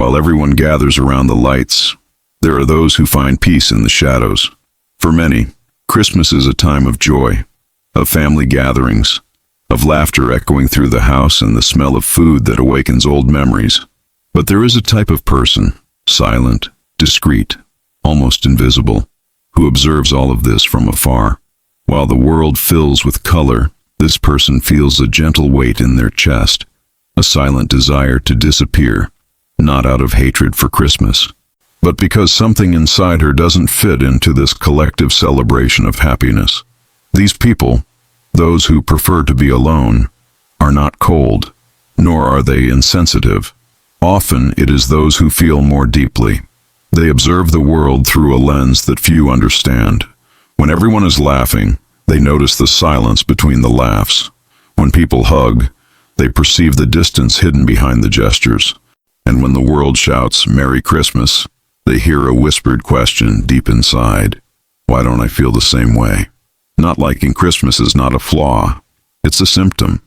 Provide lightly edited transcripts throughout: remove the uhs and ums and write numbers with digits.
While everyone gathers around the lights, there are those who find peace in the shadows. For many, Christmas is a time of joy, of family gatherings, of laughter echoing through the house and the smell of food that awakens old memories. But there is a type of person, silent, discreet, almost invisible, who observes all of this from afar. While the world fills with color, this person feels a gentle weight in their chest, a silent desire to disappear, not out of hatred for Christmas, but because something inside her doesn't fit into this collective celebration of happiness. These people, those who prefer to be alone, are not cold, nor are they insensitive. Often it is those who feel more deeply. They observe the world through a lens that few understand. When everyone is laughing, they notice the silence between the laughs. When people hug, they perceive the distance hidden behind the gestures. And when the world shouts, "Merry Christmas," they hear a whispered question deep inside. Why don't I feel the same way? Not liking Christmas is not a flaw. It's a symptom,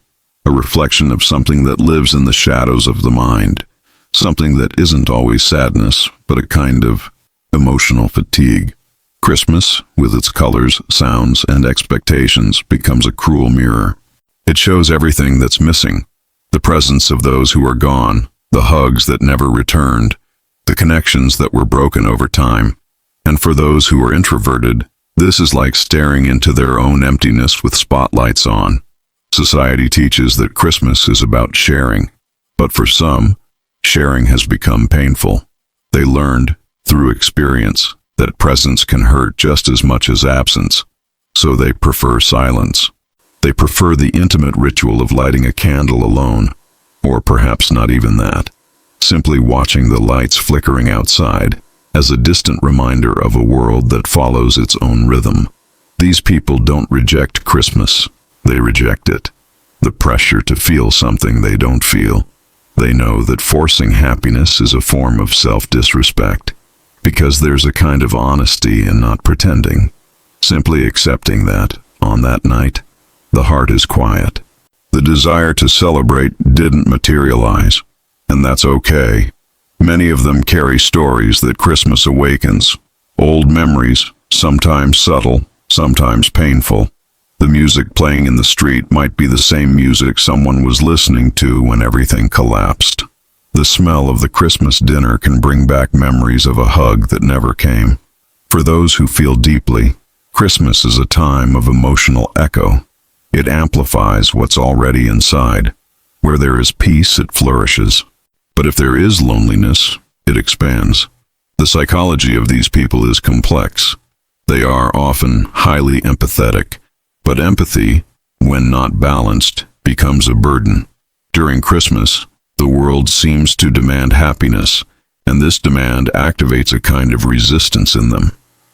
a reflection of something that lives in the shadows of the mind. Something that isn't always sadness, but a kind of emotional fatigue. Christmas, with its colors, sounds, and expectations, becomes a cruel mirror. It shows everything that's missing: the presence of those who are gone, the hugs that never returned, the connections that were broken over time. And for those who are introverted, this is like staring into their own emptiness with spotlights on. Society teaches that Christmas is about sharing, but for some, sharing has become painful. They learned, through experience, that presence can hurt just as much as absence, so they prefer silence. They prefer the intimate ritual of lighting a candle alone, or perhaps not even that, simply watching the lights flickering outside, as a distant reminder of a world that follows its own rhythm. These people don't reject Christmas, they reject it. The pressure to feel something they don't feel. They know that forcing happiness is a form of self-disrespect, because there's a kind of honesty in not pretending, simply accepting that, on that night, the heart is quiet. The desire to celebrate didn't materialize, and that's okay. Many of them carry stories that Christmas awakens, old memories, sometimes subtle, sometimes painful. The music playing in the street might be the same music someone was listening to when everything collapsed. The smell of the Christmas dinner can bring back memories of a hug that never came. For those who feel deeply, Christmas is a time of emotional echo. It amplifies what's already inside. Where there is peace, it flourishes. But if there is loneliness, it expands. The psychology of these people is complex. They are often highly empathetic, but empathy, when not balanced, becomes a burden. During Christmas, the world seems to demand happiness, and this demand activates a kind of resistance in them.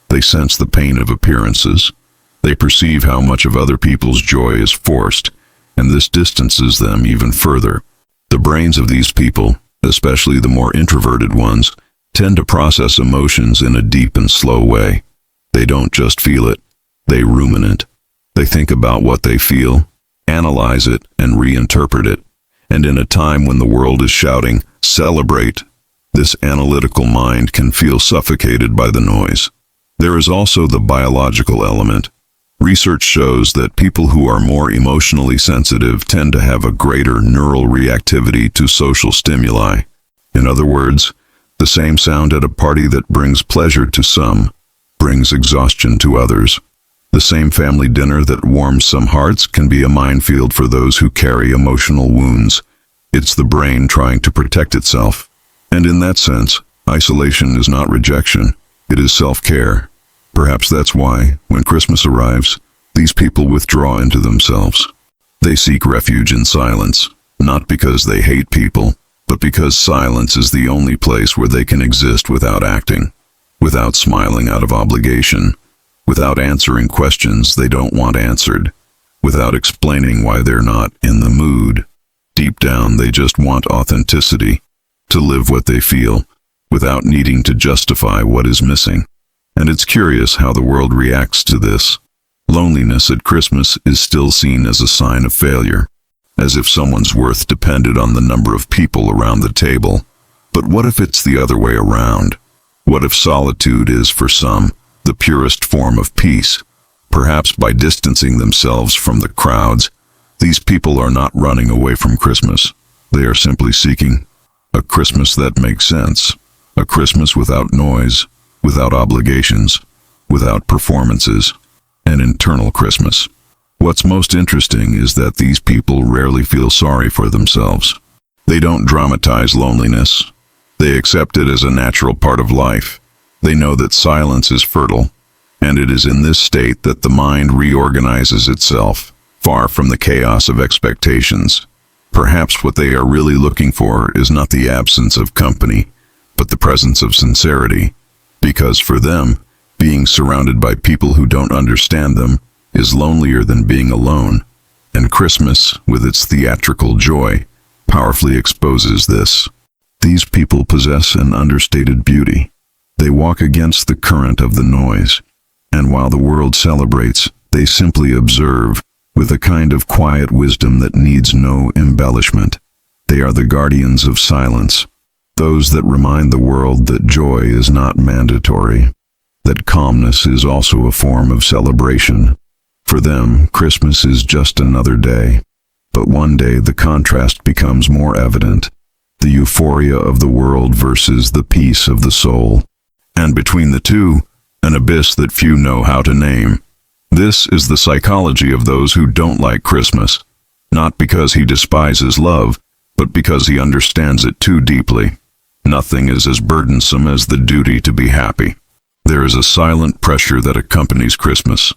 They sense the pain of appearances. They perceive how much of other people's joy is forced, and this distances them even further. The brains of these people, especially the more introverted ones, tend to process emotions in a deep and slow way. They don't just feel it, they ruminate. They think about what they feel, analyze it, and reinterpret it. And in a time when the world is shouting, "Celebrate," this analytical mind can feel suffocated by the noise. There is also the biological element. Research shows that people who are more emotionally sensitive tend to have a greater neural reactivity to social stimuli. In other words, the same sound at a party that brings pleasure to some brings exhaustion to others. The same family dinner that warms some hearts can be a minefield for those who carry emotional wounds. It's the brain trying to protect itself. And in that sense, isolation is not rejection, it is self-care. Perhaps that's why, when Christmas arrives, these people withdraw into themselves. They seek refuge in silence, not because they hate people, but because silence is the only place where they can exist without acting, without smiling out of obligation, without answering questions they don't want answered, without explaining why they're not in the mood. Deep down, they just want authenticity, to live what they feel, without needing to justify what is missing. And it's curious how the world reacts to this. Loneliness at Christmas is still seen as a sign of failure, as if someone's worth depended on the number of people around the table. But what if it's the other way around? What if solitude is, for some, the purest form of peace? Perhaps by distancing themselves from the crowds, these people are not running away from Christmas. They are simply seeking a Christmas that makes sense. A Christmas without noise, without obligations, without performances. An internal Christmas. What's most interesting is that these people rarely feel sorry for themselves. They don't dramatize loneliness. They accept it as a natural part of life. They know that silence is fertile, and it is in this state that the mind reorganizes itself, far from the chaos of expectations. Perhaps what they are really looking for is not the absence of company, but the presence of sincerity, because for them, being surrounded by people who don't understand them is lonelier than being alone, and Christmas, with its theatrical joy, powerfully exposes this. These people possess an understated beauty. They walk against the current of the noise, and while the world celebrates, they simply observe, with a kind of quiet wisdom that needs no embellishment. They are the guardians of silence, those that remind the world that joy is not mandatory, that calmness is also a form of celebration. For them, Christmas is just another day. But one day the contrast becomes more evident, the euphoria of the world versus the peace of the soul. And between the two, an abyss that few know how to name. This is the psychology of those who don't like Christmas, not because he despises love, but because he understands it too deeply. Nothing is as burdensome as the duty to be happy. There is a silent pressure that accompanies Christmas.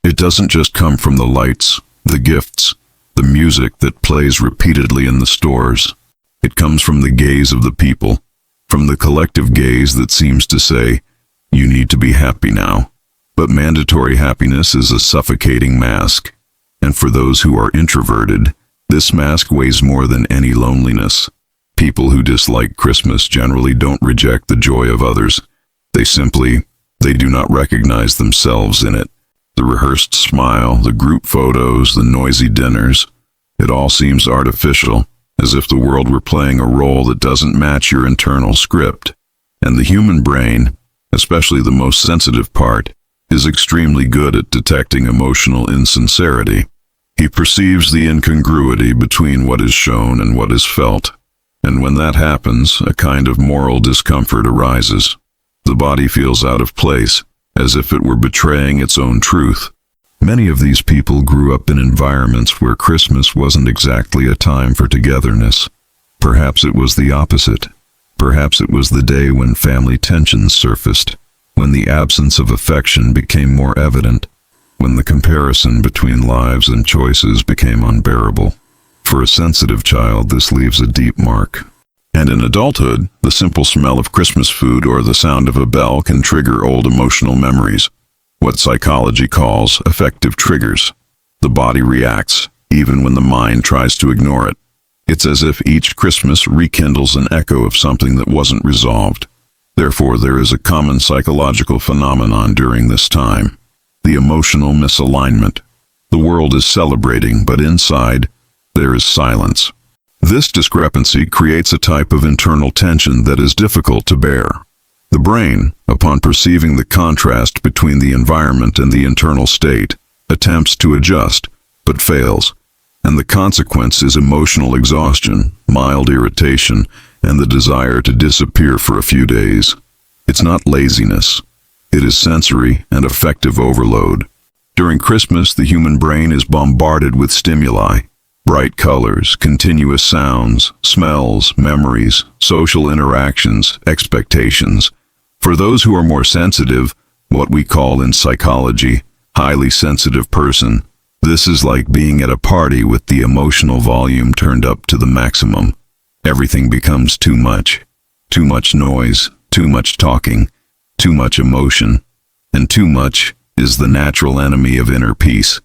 It doesn't just come from the lights, the gifts, the music that plays repeatedly in the stores. It comes from the gaze of the people, from the collective gaze that seems to say, "You need to be happy now." But mandatory happiness is a suffocating mask, and for those who are introverted, this mask weighs more than any loneliness. People who dislike Christmas generally don't reject the joy of others. They do not recognize themselves in it. The rehearsed smile, the group photos, the noisy dinners, it all seems artificial, as if the world were playing a role that doesn't match your internal script. And the human brain, especially the most sensitive part, is extremely good at detecting emotional insincerity. He perceives the incongruity between what is shown and what is felt. And when that happens, a kind of moral discomfort arises. The body feels out of place, as if it were betraying its own truth. Many of these people grew up in environments where Christmas wasn't exactly a time for togetherness. Perhaps it was the opposite. Perhaps it was the day when family tensions surfaced, when the absence of affection became more evident, when the comparison between lives and choices became unbearable. For a sensitive child, this leaves a deep mark. And in adulthood, the simple smell of Christmas food or the sound of a bell can trigger old emotional memories, what psychology calls affective triggers. The body reacts, even when the mind tries to ignore it. It's as if each Christmas rekindles an echo of something that wasn't resolved. Therefore, there is a common psychological phenomenon during this time: the emotional misalignment. The world is celebrating, but inside, there is silence. This discrepancy creates a type of internal tension that is difficult to bear. The brain, upon perceiving the contrast between the environment and the internal state, attempts to adjust, but fails. And the consequence is emotional exhaustion, mild irritation, and the desire to disappear for a few days. It's not laziness. It is sensory and affective overload. During Christmas, the human brain is bombarded with stimuli: bright colors, continuous sounds, smells, memories, social interactions, expectations. For those who are more sensitive, what we call in psychology, highly sensitive person, this is like being at a party with the emotional volume turned up to the maximum. Everything becomes too much. Too much noise, too much talking, too much emotion, and too much is the natural enemy of inner peace.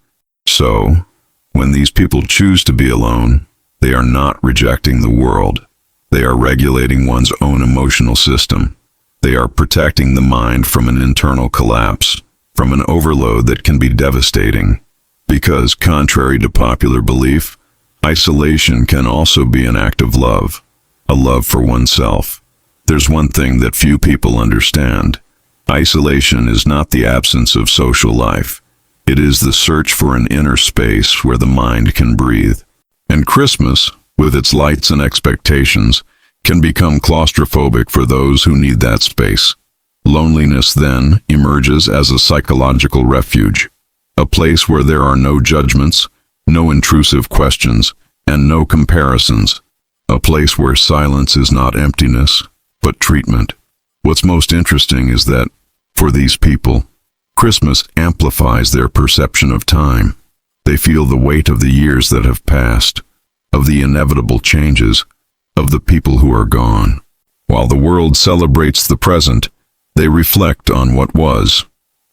So, when these people choose to be alone, they are not rejecting the world. They are regulating one's own emotional system. They are protecting the mind from an internal collapse, from an overload that can be devastating. Because, contrary to popular belief, isolation can also be an act of love, a love for oneself. There's one thing that few people understand. Isolation is not the absence of social life. It is the search for an inner space where the mind can breathe. And Christmas, with its lights and expectations, can become claustrophobic for those who need that space. Loneliness then emerges as a psychological refuge, a place where there are no judgments, no intrusive questions, and no comparisons. A place where silence is not emptiness, but treatment. What's most interesting is that, for these people, Christmas amplifies their perception of time. They feel the weight of the years that have passed, of the inevitable changes, of the people who are gone. While the world celebrates the present, they reflect on what was.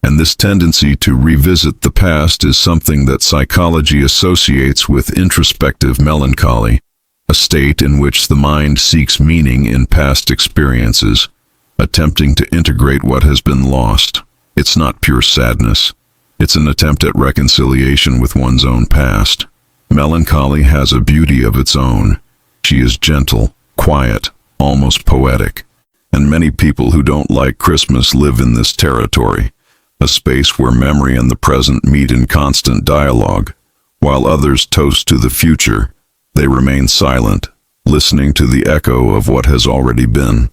And this tendency to revisit the past is something that psychology associates with introspective melancholy, a state in which the mind seeks meaning in past experiences, attempting to integrate what has been lost. It's not pure sadness. It's an attempt at reconciliation with one's own past. Melancholy has a beauty of its own. She is gentle, quiet, almost poetic. And many people who don't like Christmas live in this territory, a space where memory and the present meet in constant dialogue. While others toast to the future, they remain silent, listening to the echo of what has already been.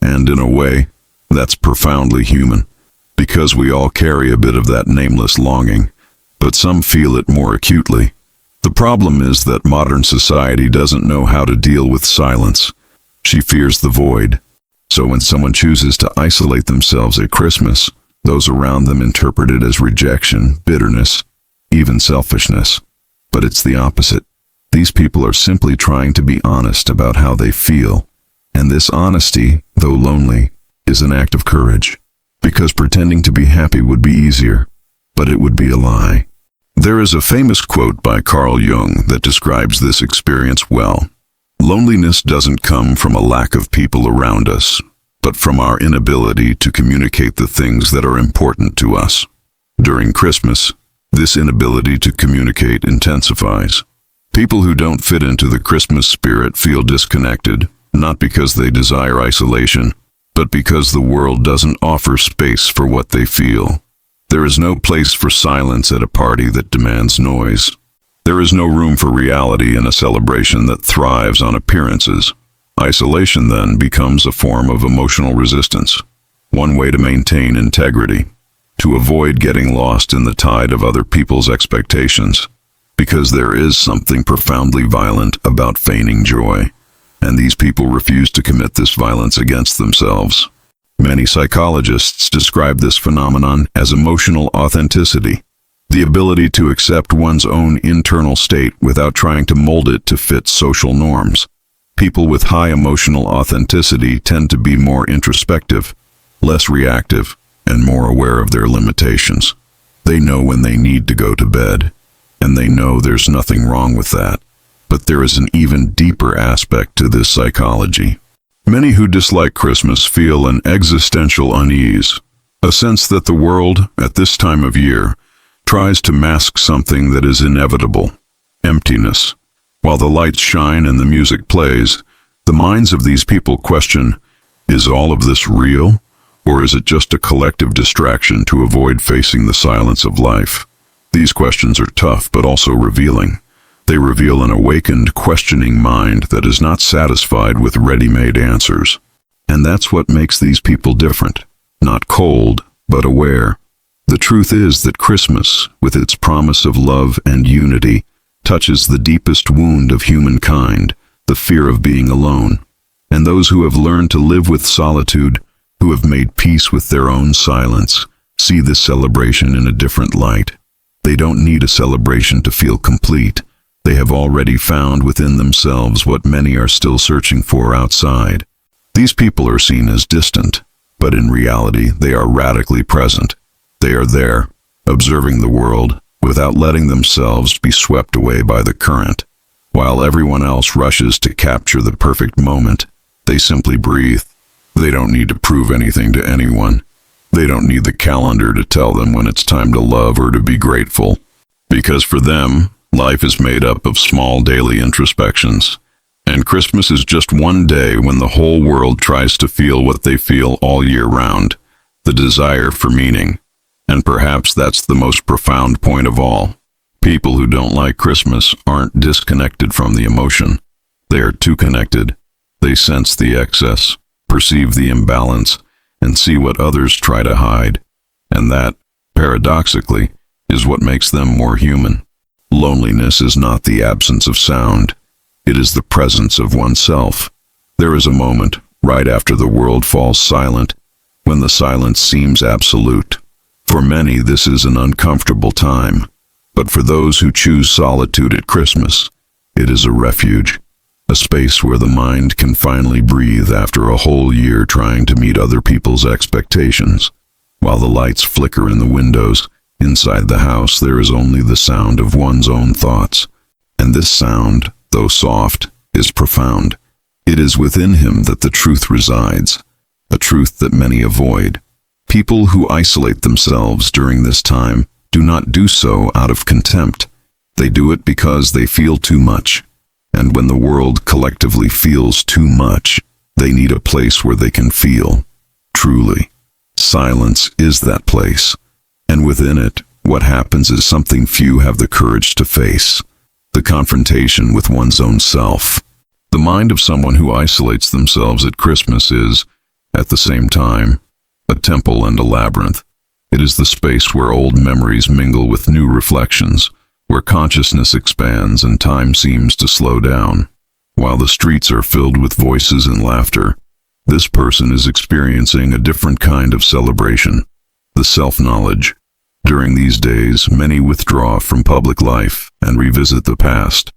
And in a way, that's profoundly human, because we all carry a bit of that nameless longing, but some feel it more acutely. The problem is that modern society doesn't know how to deal with silence. She fears the void. So when someone chooses to isolate themselves at Christmas, those around them interpret it as rejection, bitterness, even selfishness. But it's the opposite. These people are simply trying to be honest about how they feel. And this honesty, though lonely, is an act of courage. Because pretending to be happy would be easier, but it would be a lie. There is a famous quote by Carl Jung that describes this experience well. Loneliness doesn't come from a lack of people around us, but from our inability to communicate the things that are important to us. During Christmas, this inability to communicate intensifies. People who don't fit into the Christmas spirit feel disconnected, not because they desire isolation, but because the world doesn't offer space for what they feel. There is no place for silence at a party that demands noise. There is no room for reality in a celebration that thrives on appearances. Isolation then becomes a form of emotional resistance, one way to maintain integrity, to avoid getting lost in the tide of other people's expectations, because there is something profoundly violent about feigning joy, and these people refuse to commit this violence against themselves. Many psychologists describe this phenomenon as emotional authenticity, the ability to accept one's own internal state without trying to mold it to fit social norms. People with high emotional authenticity tend to be more introspective, less reactive, and more aware of their limitations. They know when they need to go to bed, and they know there's nothing wrong with that. But there is an even deeper aspect to this psychology. Many who dislike Christmas feel an existential unease, a sense that the world, at this time of year, tries to mask something that is inevitable: emptiness. While the lights shine and the music plays, the minds of these people question, is all of this real, or is it just a collective distraction to avoid facing the silence of life? These questions are tough but also revealing. They reveal an awakened, questioning mind that is not satisfied with ready-made answers. And that's what makes these people different. Not cold, but aware. The truth is that Christmas, with its promise of love and unity, touches the deepest wound of humankind, the fear of being alone. And those who have learned to live with solitude, who have made peace with their own silence, see this celebration in a different light. They don't need a celebration to feel complete. They have already found within themselves what many are still searching for outside. These people are seen as distant, but in reality they are radically present. They are there, observing the world, without letting themselves be swept away by the current. While everyone else rushes to capture the perfect moment, they simply breathe. They don't need to prove anything to anyone. They don't need the calendar to tell them when it's time to love or to be grateful. Because for them, life is made up of small daily introspections, And Christmas is just one day when the whole world tries to feel what they feel all year round, the desire for meaning. And perhaps that's the most profound point of all. People who don't like Christmas aren't disconnected from the emotion. They are too connected. They sense the excess, perceive the imbalance, and see what others try to hide. And that, paradoxically, is what makes them more human. Loneliness is not the absence of sound. It is the presence of oneself. There is a moment, right after the world falls silent, when the silence seems absolute. For many, this is an uncomfortable time. But for those who choose solitude at Christmas, it is a refuge, a space where the mind can finally breathe after a whole year trying to meet other people's expectations. While the lights flicker in the windows, inside the house there is only the sound of one's own thoughts. And this sound, though soft, is profound. It is within him that the truth resides, a truth that many avoid. People who isolate themselves during this time do not do so out of contempt. They do it because they feel too much. And when the world collectively feels too much, they need a place where they can feel. Truly, silence is that place. And within it, what happens is something few have the courage to face: the confrontation with one's own self. The mind of someone who isolates themselves at Christmas is, at the same time, a temple and a labyrinth. It is the space where old memories mingle with new reflections, where consciousness expands and time seems to slow down. While the streets are filled with voices and laughter, this person is experiencing a different kind of celebration, the self-knowledge. During these days, many withdraw from public life and revisit the past,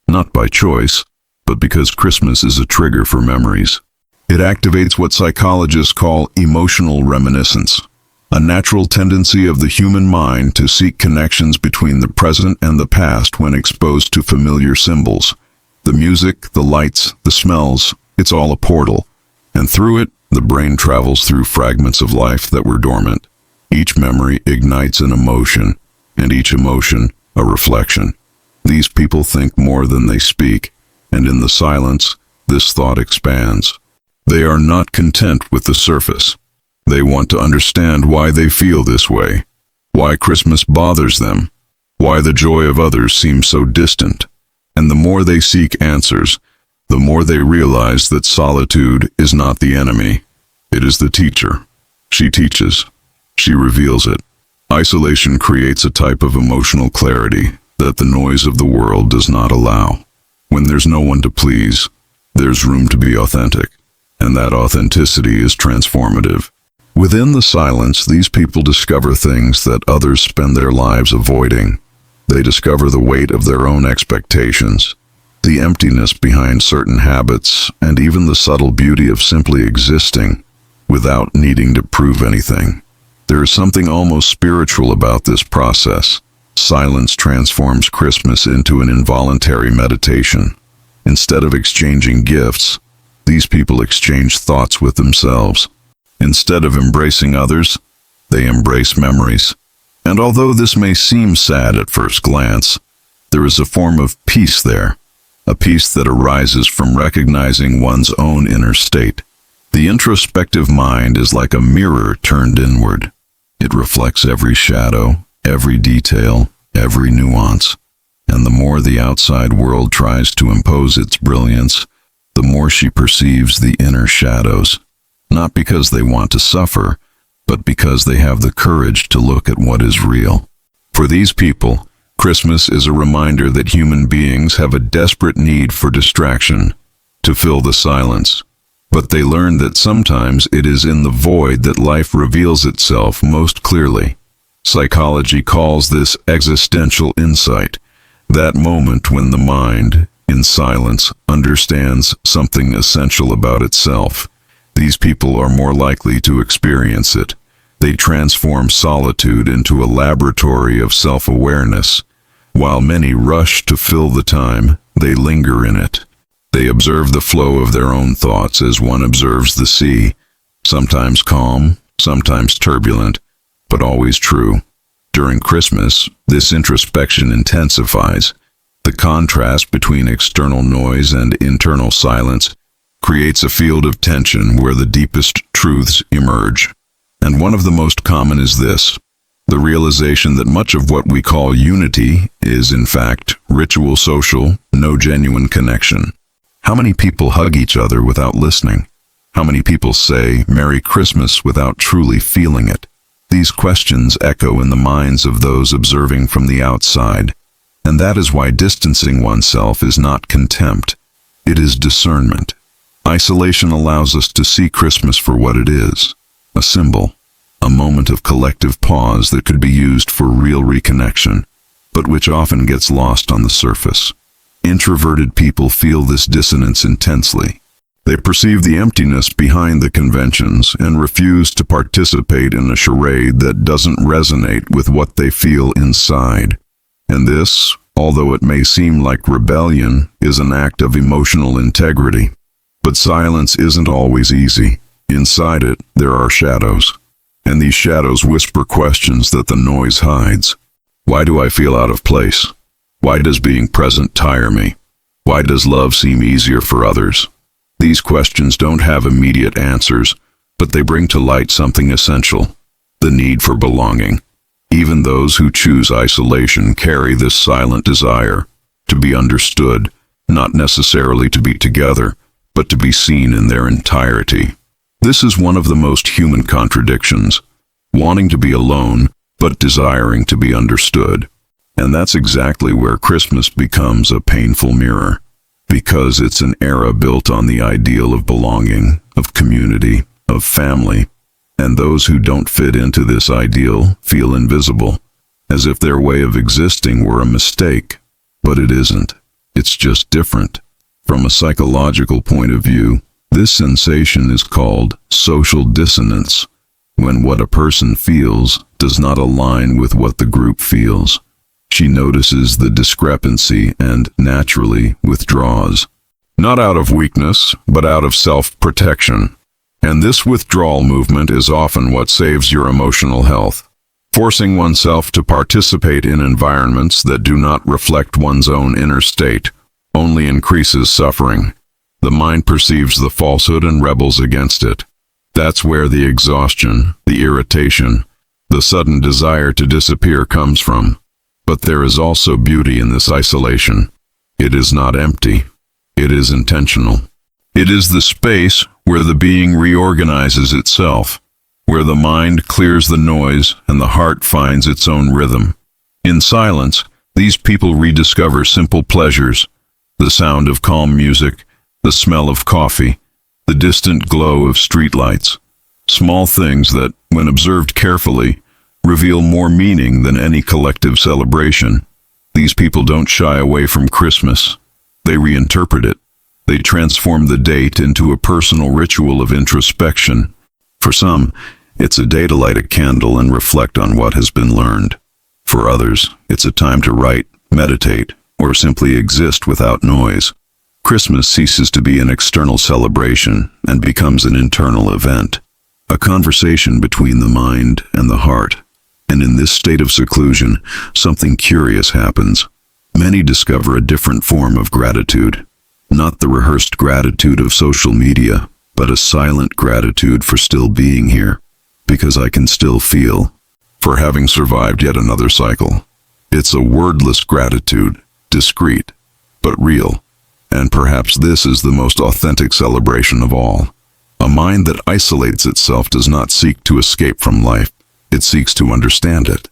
not by choice, but because Christmas is a trigger for memories. It activates what psychologists call emotional reminiscence, a natural tendency of the human mind to seek connections between the present and the past when exposed to familiar symbols. The music, the lights, the smells, it's all a portal. And through it, the brain travels through fragments of life that were dormant. Each memory ignites an emotion, and each emotion a reflection. These people think more than they speak, and in the silence, this thought expands. They are not content with the surface. They want to understand why they feel this way, why Christmas bothers them, why the joy of others seems so distant. And the more they seek answers, the more they realize that solitude is not the enemy. It is the teacher. She teaches. She reveals it. Isolation creates a type of emotional clarity that the noise of the world does not allow. When there's no one to please, there's room to be authentic, and that authenticity is transformative. Within the silence, these people discover things that others spend their lives avoiding. They discover the weight of their own expectations, the emptiness behind certain habits, and even the subtle beauty of simply existing without needing to prove anything. There is something almost spiritual about this process. Silence transforms Christmas into an involuntary meditation. Instead of exchanging gifts, these people exchange thoughts with themselves. Instead of embracing others, they embrace memories. And although this may seem sad at first glance, there is a form of peace there, a peace that arises from recognizing one's own inner state. The introspective mind is like a mirror turned inward. It reflects every shadow, every detail, every nuance. And the more the outside world tries to impose its brilliance, the more she perceives the inner shadows. Not because they want to suffer, but because they have the courage to look at what is real. For these people, Christmas is a reminder that human beings have a desperate need for distraction, to fill the silence. But they learn that sometimes it is in the void that life reveals itself most clearly. Psychology calls this existential insight, that moment when the mind, in silence, understands something essential about itself. These people are more likely to experience it. They transform solitude into a laboratory of self-awareness. While many rush to fill the time, they linger in it. They observe the flow of their own thoughts as one observes the sea, sometimes calm, sometimes turbulent, but always true. During Christmas, this introspection intensifies. The contrast between external noise and internal silence creates a field of tension where the deepest truths emerge. And one of the most common is this: the realization that much of what we call unity is, in fact, ritual social, no genuine connection. How many people hug each other without listening? How many people say Merry Christmas without truly feeling it? These questions echo in the minds of those observing from the outside, and that is why distancing oneself is not contempt. It is discernment. Isolation allows us to see Christmas for what it is: a symbol, a moment of collective pause that could be used for real reconnection, but which often gets lost on the surface. Introverted people feel this dissonance intensely. They perceive the emptiness behind the conventions and refuse to participate in a charade that doesn't resonate with what they feel inside. And this, although it may seem like rebellion, is an act of emotional integrity. But silence isn't always easy. Inside it, there are shadows. And these shadows whisper questions that the noise hides. Why do I feel out of place? Why does being present tire me? Why does love seem easier for others? These questions don't have immediate answers, but they bring to light something essential: the need for belonging. Even those who choose isolation carry this silent desire to be understood, not necessarily to be together, but to be seen in their entirety. This is one of the most human contradictions: wanting to be alone, but desiring to be understood. And that's exactly where Christmas becomes a painful mirror, because it's an era built on the ideal of belonging, of community, of family. And those who don't fit into this ideal feel invisible, as if their way of existing were a mistake. But it isn't. It's just different. From a psychological point of view, this sensation is called social dissonance, when what a person feels does not align with what the group feels. She notices the discrepancy and naturally withdraws, not out of weakness, but out of self-protection. And this withdrawal movement is often what saves your emotional health. Forcing oneself to participate in environments that do not reflect one's own inner state only increases suffering. The mind perceives the falsehood and rebels against it. That's where the exhaustion, the irritation, the sudden desire to disappear comes from. But there is also beauty in this isolation. It is not empty. It is intentional. It is the space where the being reorganizes itself, where the mind clears the noise and the heart finds its own rhythm. In silence, these people rediscover simple pleasures: the sound of calm music, the smell of coffee, the distant glow of streetlights. Small things that, when observed carefully, reveal more meaning than any collective celebration. These people don't shy away from Christmas. They reinterpret it. They transform the date into a personal ritual of introspection. For some, it's a day to light a candle and reflect on what has been learned. For others, it's a time to write, meditate, or simply exist without noise. Christmas ceases to be an external celebration and becomes an internal event, a conversation between the mind and the heart. And in this state of seclusion, something curious happens. Many discover a different form of gratitude. Not the rehearsed gratitude of social media, but a silent gratitude for still being here, because I can still feel, for having survived yet another cycle. It's a wordless gratitude, discreet, but real. And perhaps this is the most authentic celebration of all. A mind that isolates itself does not seek to escape from life. It seeks to understand it.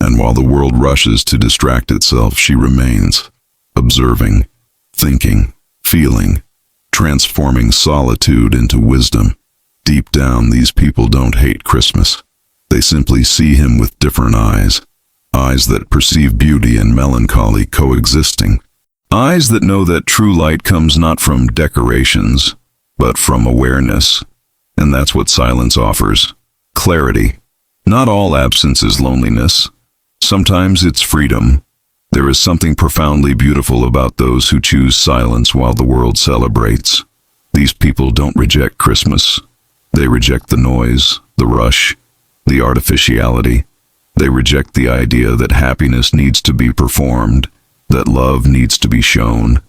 And while the world rushes to distract itself, she remains, observing, thinking, feeling, transforming solitude into wisdom. Deep down, these people don't hate Christmas. They simply see him with different eyes. Eyes that perceive beauty and melancholy coexisting. Eyes that know that true light comes not from decorations, but from awareness. And that's what silence offers: clarity. Not all absence is loneliness. Sometimes it's freedom. There is something profoundly beautiful about those who choose silence while the world celebrates. These people don't reject Christmas. They reject the noise, the rush, the artificiality. They reject the idea that happiness needs to be performed, that love needs to be shown,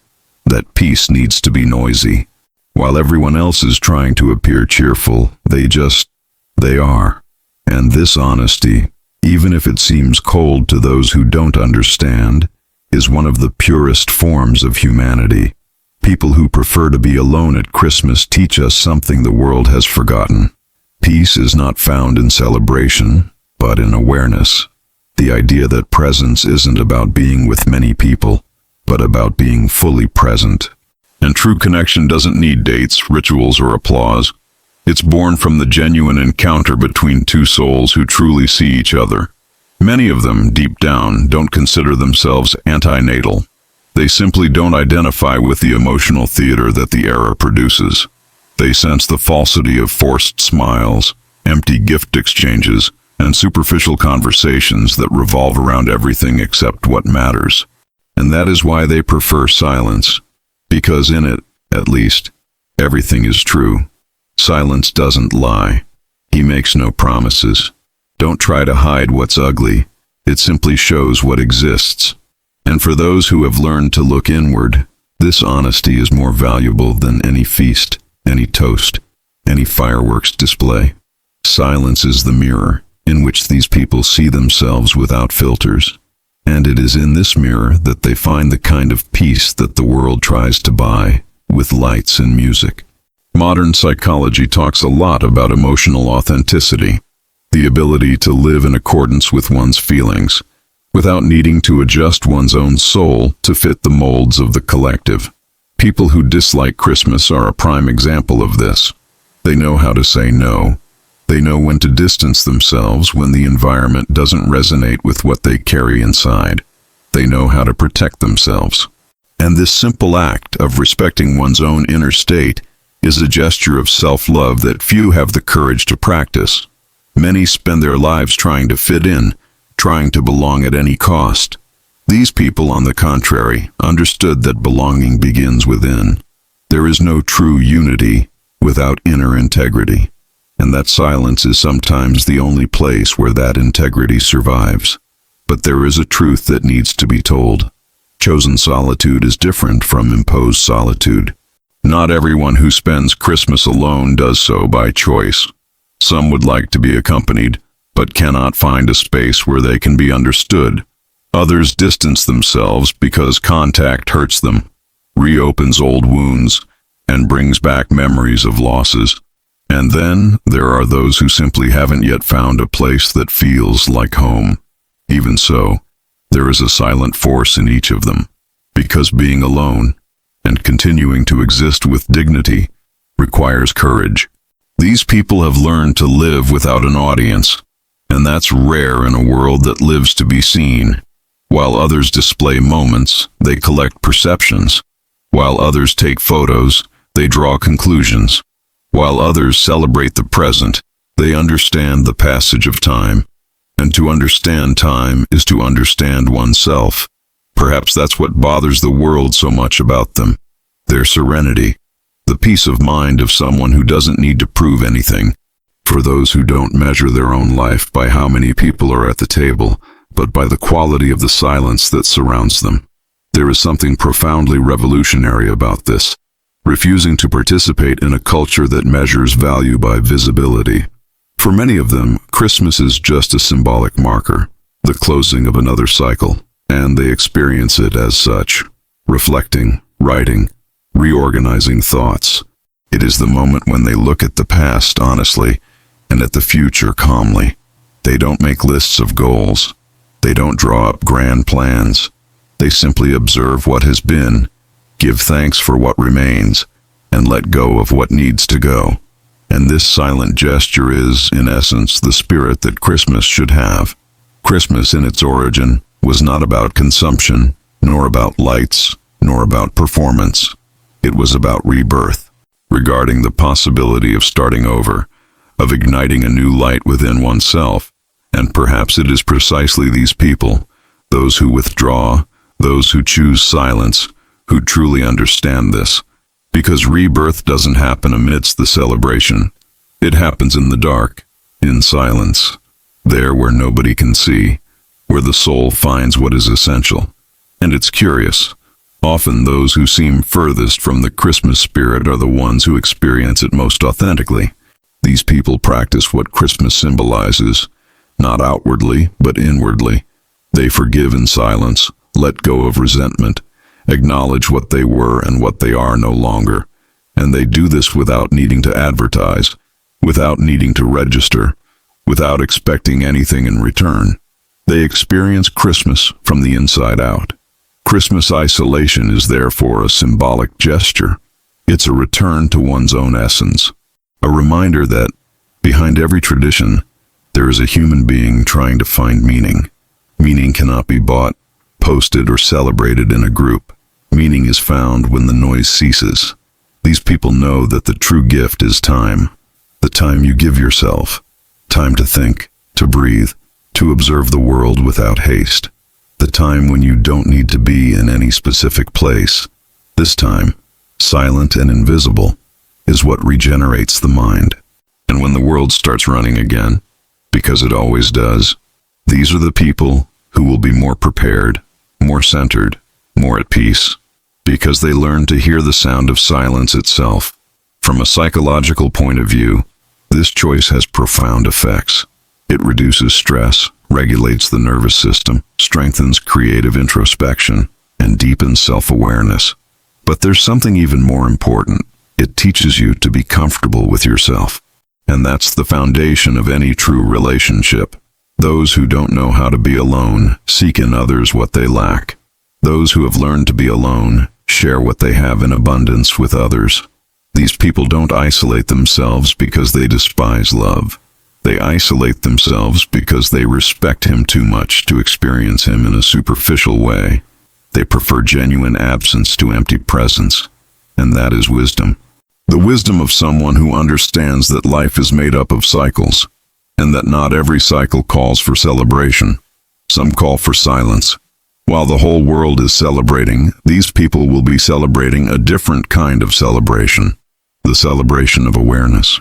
that peace needs to be noisy. While everyone else is trying to appear cheerful, they are. And this honesty, even if it seems cold to those who don't understand, is one of the purest forms of humanity. People who prefer to be alone at Christmas teach us something the world has forgotten. Peace is not found in celebration, but in awareness. The idea that presence isn't about being with many people, but about being fully present. And true connection doesn't need dates, rituals, or applause. It's born from the genuine encounter between two souls who truly see each other. Many of them, deep down, don't consider themselves antinatal. They simply don't identify with the emotional theater that the era produces. They sense the falsity of forced smiles, empty gift exchanges, and superficial conversations that revolve around everything except what matters. And that is why they prefer silence, because in it, at least, everything is true. Silence doesn't lie. He makes no promises. Don't try to hide what's ugly. It simply shows what exists. And for those who have learned to look inward, this honesty is more valuable than any feast, any toast, any fireworks display. Silence is the mirror in which these people see themselves without filters. And it is in this mirror that they find the kind of peace that the world tries to buy with lights and music. Modern psychology talks a lot about emotional authenticity, the ability to live in accordance with one's feelings, without needing to adjust one's own soul to fit the molds of the collective. People who dislike Christmas are a prime example of this. They know how to say no. They know when to distance themselves when the environment doesn't resonate with what they carry inside. They know how to protect themselves. And this simple act of respecting one's own inner state is a gesture of self-love that few have the courage to practice. Many spend their lives trying to fit in, trying to belong at any cost. These people, on the contrary, understood that belonging begins within. There is no true unity without inner integrity, and that silence is sometimes the only place where that integrity survives. But there is a truth that needs to be told. Chosen solitude is different from imposed solitude. Not everyone who spends Christmas alone does so by choice. Some would like to be accompanied, but cannot find a space where they can be understood. Others distance themselves because contact hurts them, reopens old wounds, and brings back memories of losses. And then there are those who simply haven't yet found a place that feels like home. Even so, there is a silent force in each of them, because being alone and continuing to exist with dignity requires courage. These people have learned to live without an audience, and that's rare in a world that lives to be seen. While others display moments, they collect perceptions. While others take photos, they draw conclusions. While others celebrate the present, they understand the passage of time. And to understand time is to understand oneself. Perhaps that's what bothers the world so much about them. Their serenity, the peace of mind of someone who doesn't need to prove anything. For those who don't measure their own life by how many people are at the table, but by the quality of the silence that surrounds them. There is something profoundly revolutionary about this, refusing to participate in a culture that measures value by visibility. For many of them, Christmas is just a symbolic marker, the closing of another cycle, and they experience it as such, reflecting, writing, reorganizing thoughts. It is the moment when they look at the past honestly and at the future calmly. They don't make lists of goals. They don't draw up grand plans. They simply observe what has been, give thanks for what remains, and let go of what needs to go. And this silent gesture is, in essence, the spirit that Christmas should have. Christmas, in its origin, was not about consumption, nor about lights, nor about performance. It was about rebirth, regarding the possibility of starting over, of igniting a new light within oneself. And perhaps it is precisely these people, those who withdraw, those who choose silence, who truly understand this. Because rebirth doesn't happen amidst the celebration. It happens in the dark, in silence, there where nobody can see, where the soul finds what is essential. And it's curious. Often those who seem furthest from the Christmas spirit are the ones who experience it most authentically. These people practice what Christmas symbolizes, not outwardly, but inwardly. They forgive in silence, let go of resentment, acknowledge what they were and what they are no longer. And they do this without needing to advertise, without needing to register, without expecting anything in return. They experience Christmas from the inside out. Christmas isolation is therefore a symbolic gesture. It's a return to one's own essence, a reminder that, behind every tradition, there is a human being trying to find meaning. Meaning cannot be bought, posted, or celebrated in a group. Meaning is found when the noise ceases. These people know that the true gift is time, the time you give yourself, time to think, to breathe, to observe the world without haste. The time when you don't need to be in any specific place. This time, silent and invisible, is what regenerates the mind. And when the world starts running again, because it always does, these are the people who will be more prepared, more centered, more at peace, because they learn to hear the sound of silence itself. From a psychological point of view, this choice has profound effects. It reduces stress, regulates the nervous system, strengthens creative introspection, and deepens self-awareness. But there's something even more important. It teaches you to be comfortable with yourself. And that's the foundation of any true relationship. Those who don't know how to be alone seek in others what they lack. Those who have learned to be alone share what they have in abundance with others. These people don't isolate themselves because they despise love. They isolate themselves because they respect him too much to experience him in a superficial way. They prefer genuine absence to empty presence, and that is wisdom. The wisdom of someone who understands that life is made up of cycles, and that not every cycle calls for celebration. Some call for silence. While the whole world is celebrating, these people will be celebrating a different kind of celebration, the celebration of awareness.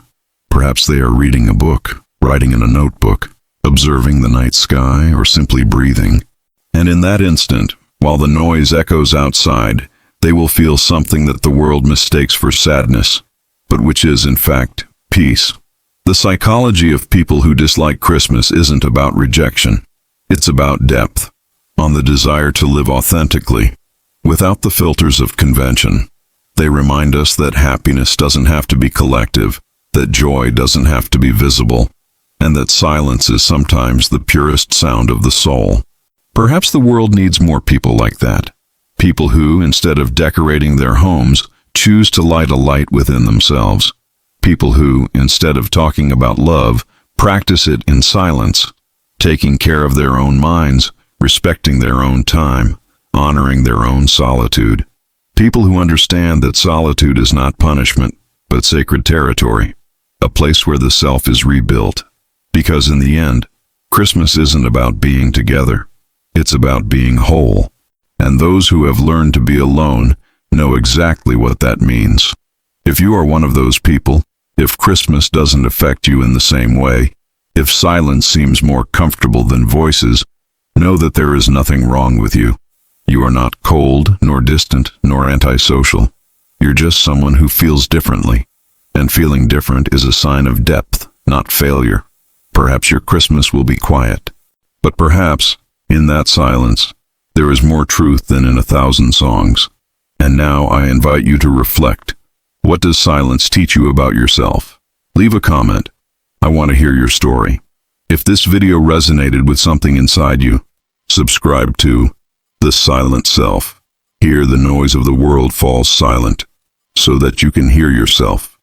Perhaps they are reading a book, writing in a notebook, observing the night sky, or simply breathing. And in that instant, while the noise echoes outside, they will feel something that the world mistakes for sadness, but which is, in fact, peace. The psychology of people who dislike Christmas isn't about rejection. It's about depth, on the desire to live authentically, without the filters of convention. They remind us that happiness doesn't have to be collective, that joy doesn't have to be visible, and that silence is sometimes the purest sound of the soul. Perhaps the world needs more people like that. People who, instead of decorating their homes, choose to light a light within themselves. People who, instead of talking about love, practice it in silence, taking care of their own minds, respecting their own time, honoring their own solitude. People who understand that solitude is not punishment, but sacred territory, a place where the self is rebuilt. Because in the end, Christmas isn't about being together. It's about being whole. And those who have learned to be alone know exactly what that means. If you are one of those people, if Christmas doesn't affect you in the same way, if silence seems more comfortable than voices, know that there is nothing wrong with you. You are not cold, nor distant, nor antisocial. You're just someone who feels differently. And feeling different is a sign of depth, not failure. Perhaps your Christmas will be quiet. But perhaps, in that silence, there is more truth than in 1,000 songs. And now I invite you to reflect. What does silence teach you about yourself? Leave a comment. I want to hear your story. If this video resonated with something inside you, subscribe to The Silent Self. Here the noise of the world falls silent, so that you can hear yourself.